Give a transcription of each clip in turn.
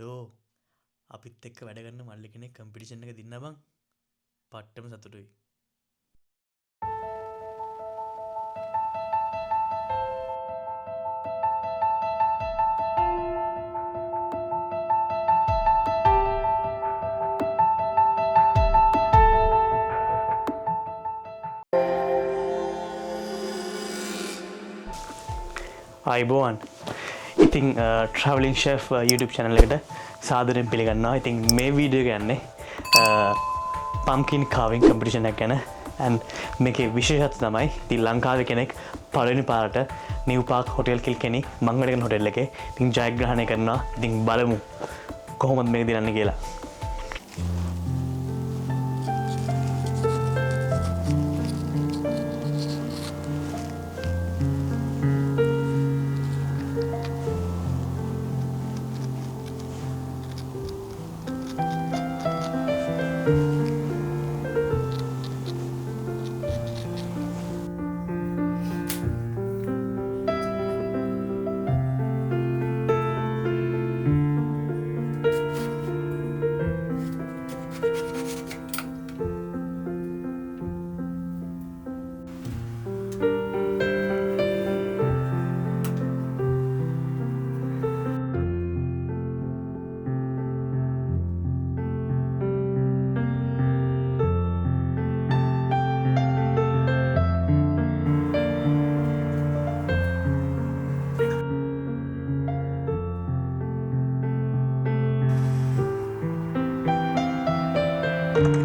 අඩෝ අපිත් එක්ක වැඩ කරන මල්ලි කෙනෙක් කම්පිටිෂන් එක දින්න බං. පට්ටම සතුටුයි. අයිබෝන්. ඉතින් ට්‍රවලින් ෂෙෆ් YouTube channel එකට සාදරයෙන් පිළිගන්නවා. ඉතින් මේ වීඩියෝ එක යන්නේ පම්කින් කාවින් කම්පිටිෂන් එකක් ගැන. and මේකේ විශේෂත්වය තමයි ඉතින් ලංකාවේ කෙනෙක් පළවෙනි පාරට නිව් පාර්ක් හොටෙල් කිල්කෙනි මං වැඩ කරන හොටෙල් එකේ ඉතින් ජයග්‍රහණය කරනවා. ඉතින් බලමු කොහොමද මේක දිනන්නේ කියලා.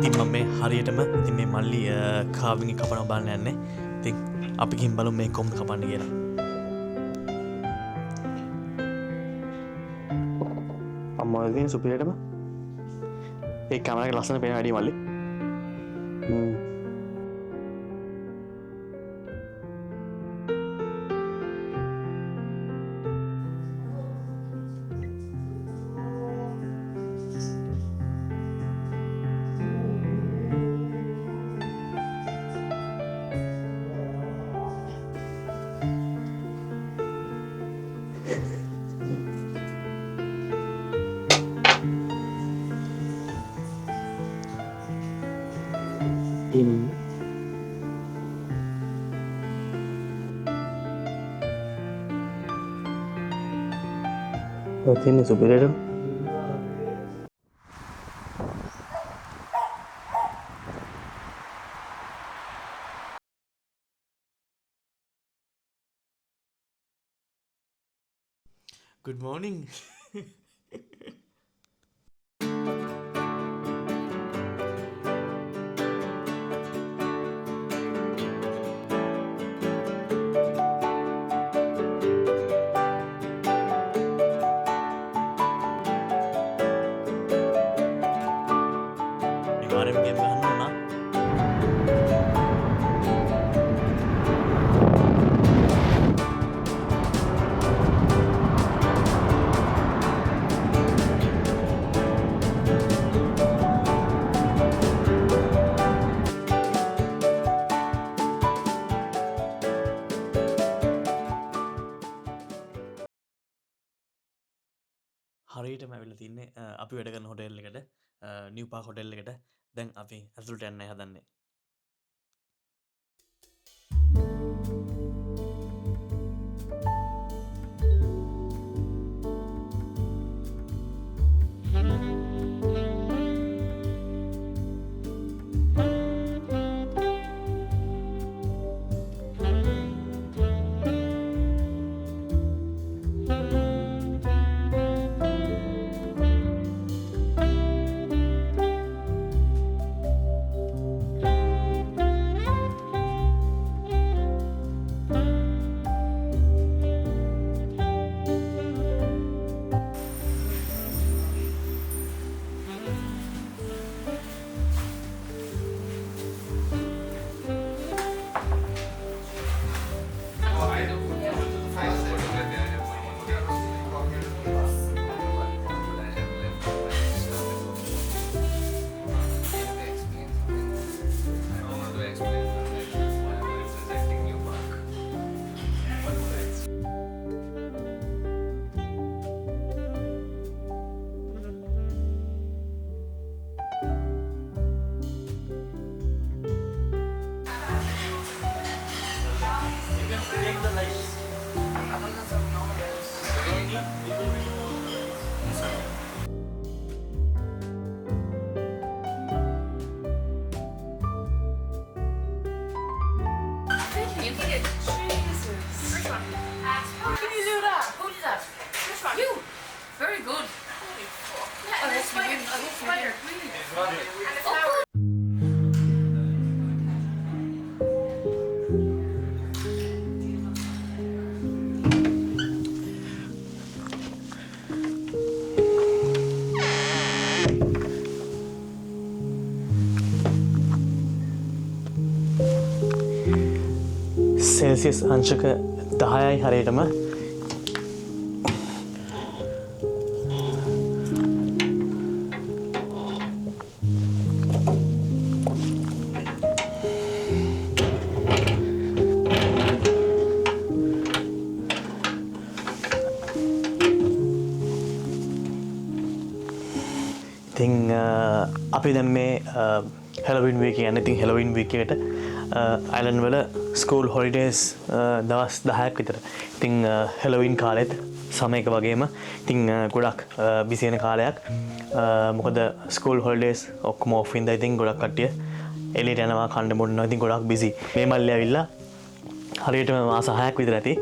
ඉතින් මම මේ හරියටම ඉතින් මේ මල්ලි කාවින් එක කපනවා බලන්න යන්නේ. ඉතින් අපි ගිහින් බලමු මේ කොහොමද කපන්නේ කියලා. අම්මා ඉතින් සුපිරියටම ඒ කැමරා එක ලස්සන පේන වැඩි මල්ලි. Tiene superhéroe. Good morning. හරියටම ඇවිල්ලා තින්නේ අපි වැඩ කරන හොටෙල් එකට නිව් පාර්ක් හොටෙල් එකට. දැන් අපි ඇතුළට යන්නයි හදන්නේ. සෙල්සියස් අංශක 10යි හරියටම. ඉතින් අපි දැන් මේ හැලොවින් වීක් යන්නේ. ඉතින් හැලොවින් වීක් එකට අයිලන්ඩ් වල ස්කූල් හොලිඩේස් දවස් 10ක් විතර. ඉතින් හැලොවින් කාලෙත් සමයක වගේම ඉතින් ගොඩක් බිසි වෙන කාලයක්. මොකද ස්කූල් හොලිඩේස් ඔක්කොම ඔෆ් ඉඳලා ඉතින් ගොඩක් කට්ටිය එළියට යනවා කන්න බොන්නවා. ඉතින් ගොඩක් බිසි. මේ මල්ලේ ඇවිල්ලා හරියටම මාස 6ක් විතර ඇති.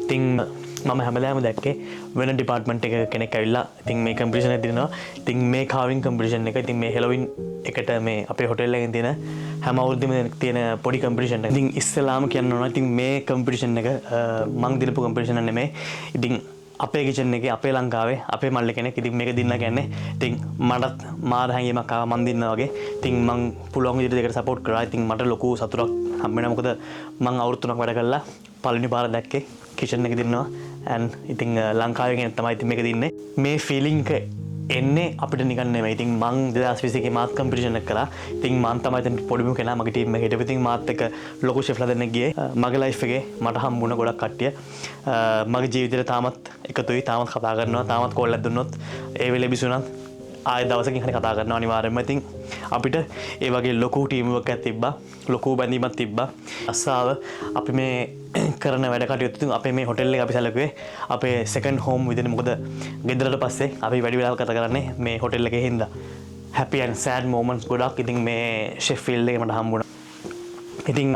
ඉතින් මම හැමදාම දැක්කේ වෙන ඩිපාර්ට්මන්ට් එක කෙනෙක් ඇවිල්ලා ඉතින් මේ කම්පිටිෂන් එක දිනනවා. ඉතින් මේ කාවින් කම්පිටිෂන් එක ඉතින් මේ හෙලොවින් එකට මේ අපේ හොටෙල් එකෙන් තියෙන හැම අවුරුද්දෙම තියෙන පොඩි කම්පිටිෂන් එක. ඉතින් ඉස්සෙල්ලාම කියන්න ඕන ඉතින් මේ කම්පිටිෂන් එක මං දිනපු කම්පිටිෂන් එක නෙමෙයි. ඉතින් අපේ කිචන් එකේ අපේ ලංකාවේ අපේ මල්ලි කෙනෙක් ඉතින් මේක දින්න කියන්නේ ඉතින් මටත් මාර හැංගීමක් ආවා මං දින්නා වගේ. ඉතින් මං පුළුවන් විදිහට ඒකට සපෝට් කරා. ඉතින් මට ලොකු සතුටක් හම්බ වෙනවා. මොකද මං අවුරුදු 3ක් වැඩ කළා පළවෙනි පාර දැක්කේ කිචන් එක දින්නවා. and ඉතින් ලංකාවේ කෙනෙක් තමයි ඉතින් මේක දින්නේ. මේ ෆීලිං එක එන්නේ අපිට නිකන් නෙමෙයි. ඉතින් මං 2020 එකේ මාත් කම්පිටිෂන් එක කළා. ඉතින් මං තමයි ඉතින් පොඩිම කෙනා මගේ ටීම් එකේ හිටපු. ඉතින් මාත් එක්ක ලොකු ෂෙෆ්ලා දෙන්නෙක් ගියේ. මගේ ලයිෆ් එකේ මට හම්බුණ ගොඩක් කට්ටිය මගේ ජීවිතේට තාමත් එකතුයි. තාමත් කතා කරනවා. තාමත් කෝල් එකක් දුන්නොත් ඒ වෙලේ බිසුණත් ආයෙ දවසකින් හරි කතා කරනවා අනිවාර්යයෙන්ම. ඉතින් අපිට ඒ වගේ ලොකු ටීම් එකක් තිබ්බා. ලොකු බැඳීමක් තිබ්බා. අස්සාව අපි මේ කරන වැඩ කටයුතු අපේ මේ හොටෙල් එක අපි සැලකුවේ අපේ සෙකන්ඩ් හෝම් විදිහට. මොකද ගෙදරට පස්සේ අපි වැඩි වෙලාවක් ගත කරන්නේ මේ හොටෙල් එකේ හින්දා. හැපි ඇන්ඩ් සෑඩ් මොමන්ට්ස් ගොඩක් ඉතින් මේ ෂෙෆීල්ඩ් එකේ මට හම්බුණා. ඉතින්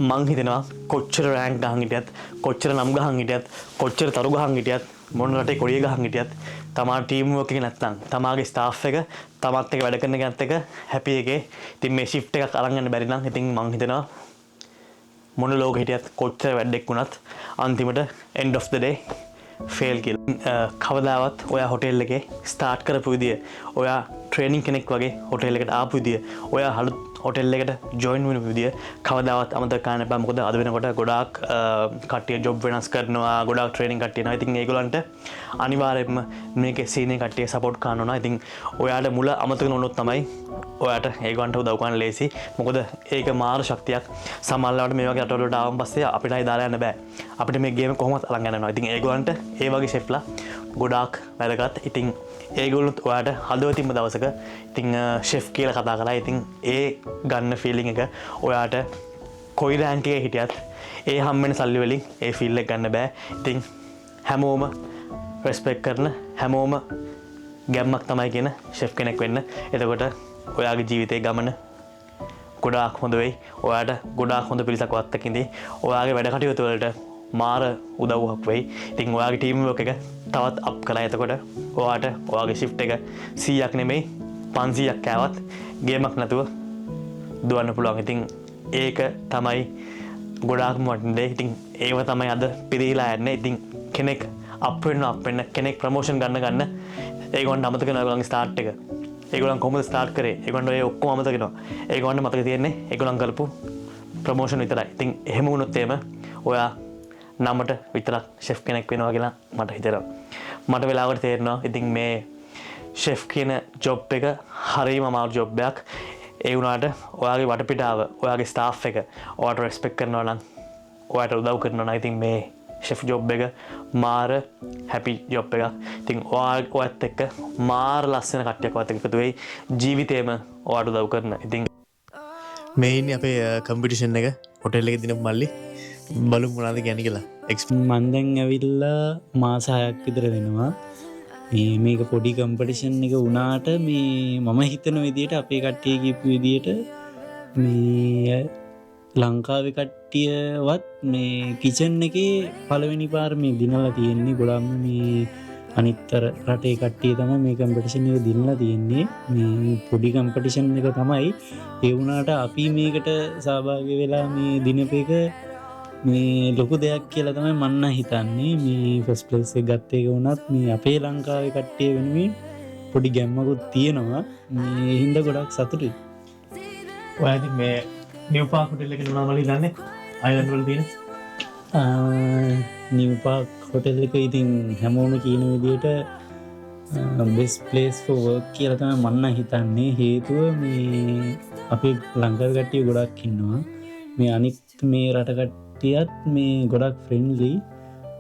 මං හිතනවා කොච්චර රෑන්ක් ගහන් හිටියත්, කොච්චර නම් ගහන් හිටියත්, කොච්චර තරු ගහන් හිටියත්, මොන රටේ කොඩිය ගහන් හිටියත් තමාගේ ටීම් වර්ක් එක නැත්නම් තමාගේ ස්ටාෆ් එක තමත් එක්ක වැඩ කරන කෙනත් එක්ක හැපි එකේ ඉතින් මේ ෂිෆ්ට් එකක් අරන් යන්න බැරි නම් ඉතින් මං හිතනවා මොන ලෝකෙ හිටියත් කොච්චර වැඩක් වුණත් අන්තිමට end of the day fail කියලා. කවදාවත් ඔයා හොටෙල් එකේ ස්ටාර්ට් කරපු විදිය, ඔයා ට්‍රේනින් කෙනෙක් වගේ හොටෙල් එකට ආපු විදිය, ඔයා හලුත් හොටෙල් එකට ජොයින් වෙන විදිය කවදාවත් අමතක කරන්න එපා. මොකද අද වෙනකොට ගොඩාක් කට්ටිය ජොබ් වෙනස් කරනවා, ගොඩාක් ට්‍රේනින් කට්ටිය එනවා. ඉතින් ඒගොල්ලන්ට අනිවාර්යයෙන්ම මේකේ සීනියර් කට්ටිය සපෝට් කරන්න ඕන. ඉතින් ඔයාට මුල අමතක වුණොත් තමයි ඔයාට ඒගොල්ලන්ට උදව් කරන්න ලේසි. මොකද ඒක මාර ශක්තියක්. සමහරවිට මේ වගේ රටවලට ආවම පස්සේ අපිට ආයි දාලා යන්න බෑ. අපිට මේ ගේම කොහොමවත් අරන් යනවා. ඉතින් ඒගොල්ලන්ට ඒ වගේ ෂෙෆ්ලා ගොඩාක් වැදගත්. ඉතින් ඒගොල්ලොත් ඔයාට හදවතින්ම දවසක ඉතින් ෂෙෆ් කියලා කතා කරලා ඉතින් ඒ ගන්න ෆීලිං එක ඔයාට කොයි රෑන්ක් එකේ හිටියත් ඒ හම්බෙන සල්ලි වලින් ඒ ෆීල් එක ගන්න බෑ. ඉතින් හැමෝම රෙස්පෙක්ට් කරන, හැමෝම ගැම්මක් තමයි කියන ෂෙෆ් කෙනෙක් වෙන්න. එතකොට ඔයාගේ ජීවිතේ ගමන ගොඩාක් හොඳ වෙයි. ඔයාට ගොඩාක් හොඳ පිරිසක් වත්තක ඉඳී ඔයාගේ වැඩ කටයුතු වලට මාර උදව්වක් වෙයි. ඉතින් ඔයාගේ ටීම් වර්ක් එක තවත් අප් කරලා එතකොට ඔයාට ඔයාගේ ෂිෆ්ට් එක 100ක් නෙමෙයි 500ක් ආවත් ගේමක් නැතුව දුවන්න පුළුවන්. ඉතින් ඒක තමයි ගොඩාක්ම වටින දේ. ඉතින් ඒව තමයි අද පිරීලා යන්නේ. ඉතින් කෙනෙක් අප් වෙන්න කෙනෙක් ප්‍රමෝෂන් ගන්න ඒගොල්ලන් අමතක කරනවා ඒගොල්ලන්ගේ ස්ටාර්ට් එක. ඒගොල්ලන් කොහොමද ස්ටාර්ට් කරේ? ඒගොල්ලන් ඔය ඔක්කොම අමතක කරනවා. ඒගොල්ලන්ට මතක තියෙන්නේ ඒගොල්ලන් කරපු ප්‍රමෝෂන් විතරයි. ඉතින් එහෙම වුණොත් එහෙම ඔයා නමට විතරක් ෂෙෆ් කෙනෙක් වෙනවා කියලා මට හිතෙනවා. මට වෙලාවකට තේරෙනවා ඉතින් මේ ෂෙෆ් කියන ජොබ් එක හරියම අමාරු ජොබ් එකක්. ඒ වුණාට ඔයාගේ වටපිටාව, ඔයාගේ ස්ටාෆ් එක ඔයාට රෙස්පෙක්ට් කරනවා නම්, ඔයාට උදව් කරනවා නම් ඉතින් මේ ෂෙෆ් ජොබ් එක මාර හැපි ජොබ් එකක්. ඉතින් ඔයත් එක්ක මාර ලස්සන කට්ටියක් ඔයත් එක්ක එකතු වෙයි. ජීවිතේම ඔයාට උදව් කරන. ඉතින් මේ ඉන්නේ අපේ කම්පිටිෂන් එක හොටෙල් එකේ දිනපු මල්ලි. බලමු මොනවද කියන්නේ කියලා. මන් දැන් ඇවිල්ලා මාස 6ක් විතර වෙනවා. මේක පොඩි කම්පිටිෂන් එක වුණාට මේ මම හිතන විදිහට අපේ කට්ටිය කියපු විදිහට මේ ලංකාවේ කට්ටියවත් මේ කිචන් එකේ පළවෙනි පාර මේ දිනලා තියෙන්නේ. ගොඩක්ම මේ අනිත්තර රටේ කට්ටිය තමයි මේ කම්පිටිෂන් එක දිනලා තියෙන්නේ. මේ පොඩි කම්පිටිෂන් එක තමයි. ඒ වුණාට අපි මේකට සහභාගී වෙලා මේ දිනප එක මේ ලොකු දෙයක් කියලා තමයි මන්න හිතන්නේ. මේ ෆස්ට් ප්ලේස් එක ගත්ත එක වුණත් මේ අපේ ලංකාවේ කට්ටිය වෙනුවෙන් පොඩි ගැම්මකුත් තියෙනවා. මේ හින්දා ගොඩක් සතුටුයි. ඔයා ඉතින් මේ නිව් පාක් හොටෙල් එකේ මොනවද හිතන්නේ? අයිලන්ඩ් වල තියෙන නිව් පාක් හොටෙල් එක ඉතින් හැමෝම කියන විදිහට බෙස්ට් ප්ලේස් ෆෝ වර්ක් කියලා තමයි මන්න හිතන්නේ. හේතුව මේ අපේ ලංකාවේ කට්ටිය ගොඩක් ඉන්නවා. මේ අනිත් මේ රට කට්ටියත් මේ ගොඩක් ෆ්‍රෙන්ඩ්ලි.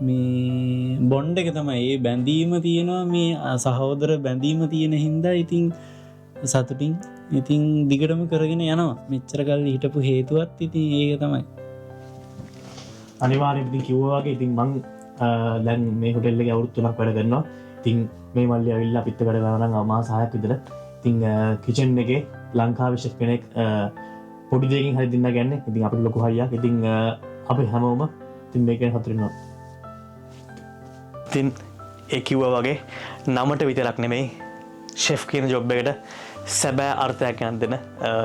මේ බොන්ඩ් එක තමයි ඒ බැඳීම තියෙනවා. මේ සහෝදර බැඳීම තියෙන හින්දා ඉතින් සතුටින් ඉතින් දිගටම කරගෙන යනවා. මෙච්චර කල් හිටපු හේතුවත් ඉතින් ඒක තමයි. අනිවාර්යෙන් ඉතින් කිව්වා වගේ ඉතින් මං දැන් මේ හොටෙල් එකේ අවුරුදු 3ක් වැඩ කරනවා. ඉතින් මේ මල්ලි ඇවිල්ලා අපිත් වැඩ කරනවා නම් මාස 6ක් විතර. ඉතින් කිචන් එකේ ලංකාවේ ෂෙෆ් කෙනෙක් පොඩි දෙයකින් හරි දෙන්න ගන්නේ. ඉතින් අපිට ලොකු හයියක්. ඉතින් අපි හැමෝම ඉතින් මේක ගැන සතුටු වෙනවා. ඉතින් ඒ කිව්වා වගේ නමට විතරක් නෙමෙයි ෂෙෆ් කියන ජොබ් එකට සැබෑ අර්ථයක් ගන්න දෙන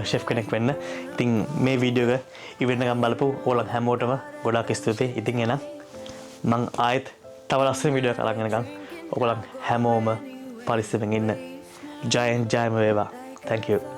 ෂෙෆ් කෙනෙක් වෙන්න. ඉතින් මේ වීඩියෝ එක ඉවෙන්නකම් බලපු ඕලන් හැමෝටම ගොඩාක් ස්තුතියි. ඉතින් එහෙනම් මං ආයෙත් තව ලස්සන වීඩියෝ එකක් අරන් එනකම් ඔයගොල්ලන් හැමෝම පරිස්සමෙන් ඉන්න. ජයෙන් ජයම වේවා. Thank you.